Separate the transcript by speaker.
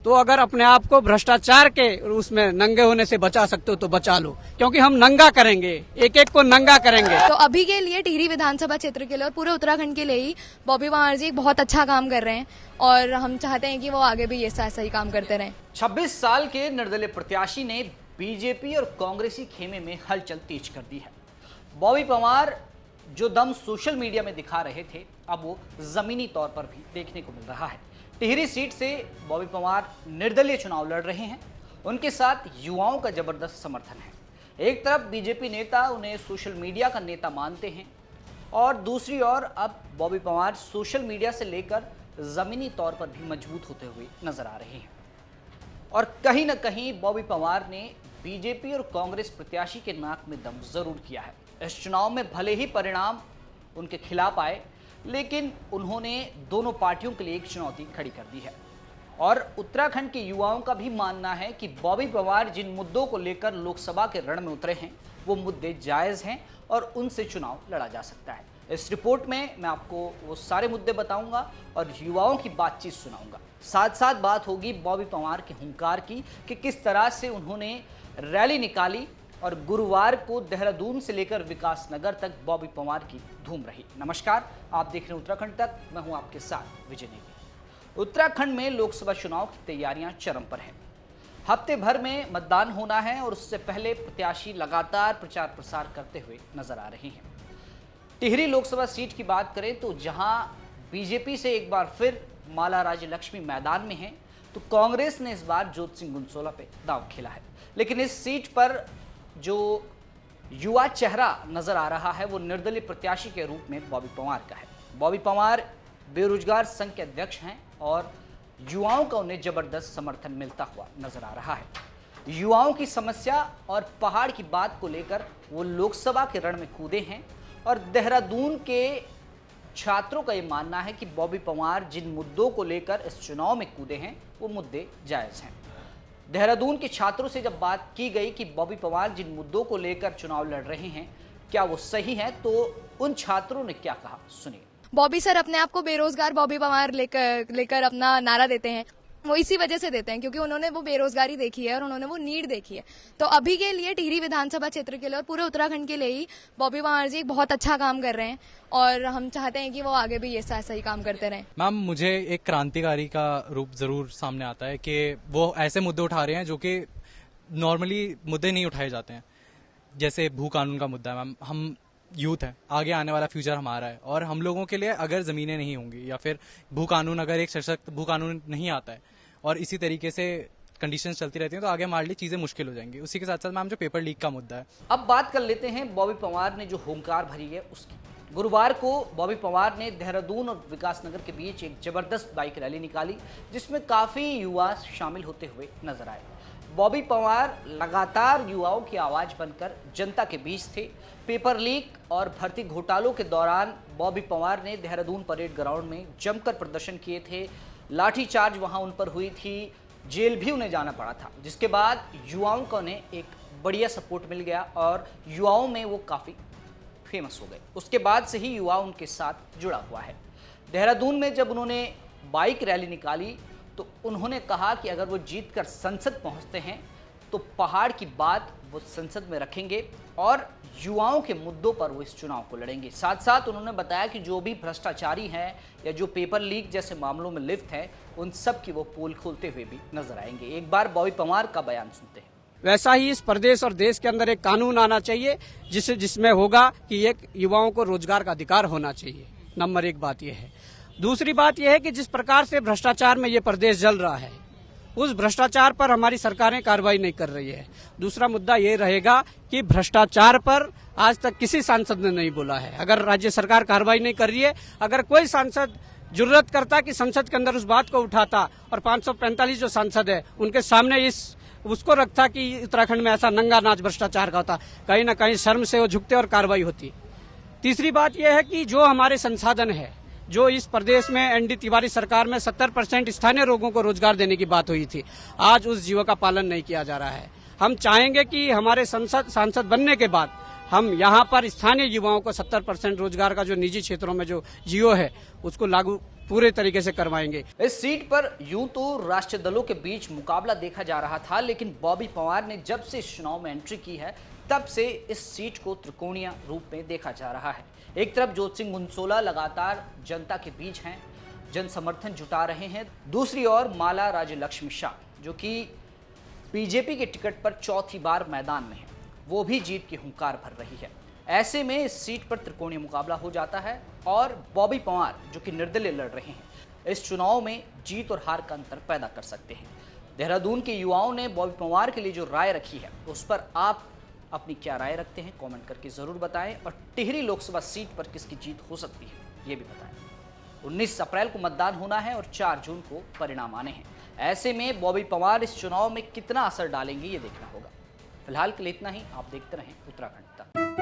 Speaker 1: तो अगर अपने आप को भ्रष्टाचार के उसमें नंगे होने से बचा सकते हो तो बचा लो, क्योंकि हम नंगा करेंगे, एक एक को नंगा करेंगे।
Speaker 2: तो अभी के लिए टिहरी विधानसभा क्षेत्र के लिए और पूरे उत्तराखंड के लिए ही बॉबी पवार जी बहुत अच्छा काम कर रहे हैं और हम चाहते हैं कि वो आगे भी ऐसा ही काम करते रहें।
Speaker 3: 26 साल के निर्दलीय प्रत्याशी ने बीजेपी और कांग्रेसी खेमे में हलचल तेज कर दी है। बॉबी पवार जो दम सोशल मीडिया में दिखा रहे थे, अब वो जमीनी तौर पर भी देखने को मिल रहा है। टिहरी सीट से बॉबी पवार निर्दलीय चुनाव लड़ रहे हैं। उनके साथ युवाओं का जबरदस्त समर्थन है। एक तरफ बीजेपी नेता उन्हें सोशल मीडिया का नेता मानते हैं और दूसरी ओर अब बॉबी पवार सोशल मीडिया से लेकर जमीनी तौर पर भी मजबूत होते हुए नजर आ रहे हैं। और कहीं न कहीं बॉबी पवार ने बीजेपी और कांग्रेस प्रत्याशी के नाक में दम जरूर किया है। इस चुनाव में भले ही परिणाम उनके खिलाफ आए, लेकिन उन्होंने दोनों पार्टियों के लिए एक चुनौती खड़ी कर दी है। और उत्तराखंड के युवाओं का भी मानना है कि बॉबी पवार जिन मुद्दों को लेकर लोकसभा के रण में उतरे हैं, वो मुद्दे जायज़ हैं और उनसे चुनाव लड़ा जा सकता है। इस रिपोर्ट में मैं आपको वो सारे मुद्दे बताऊंगा और युवाओं की बातचीत सुनाऊंगा। साथ साथ बात होगी बॉबी पवार के हुंकार की कि किस तरह से उन्होंने रैली निकाली और गुरुवार को देहरादून से लेकर विकास नगर तक बॉबी पवार की धूम रही। नमस्कार, आप देख रहे हैं उत्तराखंड तक, मैं हूं आपके साथ विजय नेगी। उत्तराखंड में लोकसभा चुनाव की तैयारियां चरम पर हैं। हफ्ते भर में मतदान होना है और उससे पहले प्रत्याशी लगातार प्रचार प्रसार करते हुए नजर आ रहे हैं। टिहरी लोकसभा सीट की बात करें तो जहां बीजेपी से एक बार फिर माला राज्य लक्ष्मी मैदान में है, तो कांग्रेस ने इस बार जोत सिंह गुनसोला पे दांव खेला है। लेकिन इस सीट पर जो युवा चेहरा नजर आ रहा है वो निर्दलीय प्रत्याशी के रूप में बॉबी पवार का है। बॉबी पवार बेरोजगार संघ के अध्यक्ष हैं और युवाओं का उन्हें जबरदस्त समर्थन मिलता हुआ नजर आ रहा है। युवाओं की समस्या और पहाड़ की बात को लेकर वो लोकसभा के रण में कूदे हैं और देहरादून के छात्रों का ये मानना है कि बॉबी पवार जिन मुद्दों को लेकर इस चुनाव में कूदे हैं वो मुद्दे जायज़ हैं। देहरादून के छात्रों से जब बात की गई कि बॉबी पवार जिन मुद्दों को लेकर चुनाव लड़ रहे हैं क्या वो सही है, तो उन छात्रों ने क्या कहा, सुनिए।
Speaker 2: बॉबी सर अपने आप को बेरोजगार बॉबी पवार लेकर अपना नारा देते हैं। वो इसी वजह से देते हैं क्योंकि उन्होंने वो बेरोजगारी देखी है और उन्होंने वो नीड देखी है। तो अभी के लिए टिहरी विधानसभा क्षेत्र के लिए और पूरे उत्तराखंड के लिए ही बॉबी पवार जी बहुत अच्छा काम कर रहे हैं और हम चाहते हैं कि वो आगे भी ऐसा ही काम करते रहें।
Speaker 4: मैम, मुझे एक क्रांतिकारी का रूप जरूर सामने आता है कि वो ऐसे मुद्दे उठा रहे हैं जो कि नॉर्मली मुद्दे नहीं उठाए जाते हैं। जैसे भू कानून का मुद्दा है। मैम, हम यूथ है, आगे आने वाला फ्यूचर हमारा है और हम लोगों के लिए अगर जमीनें नहीं होंगी या फिर भू कानून, अगर एक सशक्त भू कानून नहीं आता है और इसी तरीके से कंडीशंस चलती रहती हैं, तो आगे हमारे लिए चीजें मुश्किल हो जाएंगी। उसी के साथ साथ मैम जो पेपर लीक का मुद्दा है।
Speaker 3: अब बात कर लेते हैं बॉबी पवार ने जो हुंकार भरी है उसकी। गुरुवार को बॉबी पवार ने देहरादून और विकास नगर के बीच एक जबरदस्त बाइक रैली निकाली जिसमें काफी युवा शामिल होते हुए नजर आए। बॉबी पवार लगातार युवाओं की आवाज बनकर जनता के बीच थे। पेपर लीक और भर्ती घोटालों के दौरान बॉबी पवार ने देहरादून परेड ग्राउंड में जमकर प्रदर्शन किए थे। लाठीचार्ज वहां उन पर हुई थी, जेल भी उन्हें जाना पड़ा था, जिसके बाद युवाओं को उन्हें एक बढ़िया सपोर्ट मिल गया और युवाओं में वो काफ़ी फेमस हो गए। उसके बाद से ही युवा उनके साथ जुड़ा हुआ है। देहरादून में जब उन्होंने बाइक रैली निकाली तो उन्होंने कहा कि अगर वो जीतकर संसद पहुंचते हैं तो पहाड़ की बात वो संसद में रखेंगे और युवाओं के मुद्दों पर वो इस चुनाव को लड़ेंगे। साथ साथ उन्होंने बताया कि जो भी भ्रष्टाचारी हैं या जो पेपर लीक जैसे मामलों में लिप्त हैं, उन सब की वो पोल खोलते हुए भी नजर आएंगे। एक बार बॉबी पवार का बयान सुनते हैं।
Speaker 1: वैसा ही इस प्रदेश और देश के अंदर एक कानून आना चाहिए जिसमें होगा कि एक युवाओं को रोजगार का अधिकार होना चाहिए। नंबर एक बात यह है। दूसरी बात यह है कि जिस प्रकार से भ्रष्टाचार में ये प्रदेश जल रहा है, उस भ्रष्टाचार पर हमारी सरकारें कार्रवाई नहीं कर रही है। दूसरा मुद्दा ये रहेगा कि भ्रष्टाचार पर आज तक किसी सांसद ने नहीं बोला है। अगर राज्य सरकार कार्रवाई नहीं कर रही है, अगर कोई सांसद जुर्रत करता कि संसद के अंदर उस बात को उठाता और 545 जो सांसद है उनके सामने उसको रखता कि उत्तराखंड में ऐसा नंगा नाच भ्रष्टाचार का होता, कहीं ना कहीं शर्म से वो झुकते और कार्रवाई होती। तीसरी बात यह है कि जो हमारे संसाधन है, जो इस प्रदेश में एनडी तिवारी सरकार में 70% स्थानीय लोगों को रोजगार देने की बात हुई थी, आज उस जीवों का पालन नहीं किया जा रहा है। हम चाहेंगे कि हमारे सांसद बनने के बाद हम यहाँ पर स्थानीय युवाओं को 70% रोजगार का जो निजी क्षेत्रों में जो जियो है उसको लागू पूरे तरीके से करवाएंगे।
Speaker 3: इस सीट पर यूं तो राष्ट्रीय दलों के बीच मुकाबला देखा जा रहा था, लेकिन बॉबी पवार ने जब से इस चुनाव में एंट्री की है तब से इस सीट को त्रिकोणीय रूप में देखा जा रहा है। एक तरफ जोत सिंह मुंसोला लगातार जनता के बीच हैं, जन समर्थन जुटा रहे हैं। दूसरी ओर माला राज्यलक्ष्मी शाह जो कि बीजेपी के टिकट पर चौथी बार मैदान में है, वो भी जीत की हुंकार भर रही है। ऐसे में इस सीट पर त्रिकोणीय मुकाबला हो जाता है और बॉबी पवार जो कि निर्दलीय लड़ रहे हैं इस चुनाव में जीत और हार का अंतर पैदा कर सकते हैं। देहरादून के युवाओं ने बॉबी पवार के लिए जो राय रखी है उस पर आप अपनी क्या राय रखते हैं कमेंट करके जरूर बताएं, और टिहरी लोकसभा सीट पर किसकी जीत हो सकती है ये भी बताएं। 19 अप्रैल को मतदान होना है और 4 जून को परिणाम आने हैं। ऐसे में बॉबी पवार इस चुनाव में कितना असर डालेंगे ये देखना होगा। फिलहाल के लिए इतना ही। आप देखते रहें उत्तराखंड तक।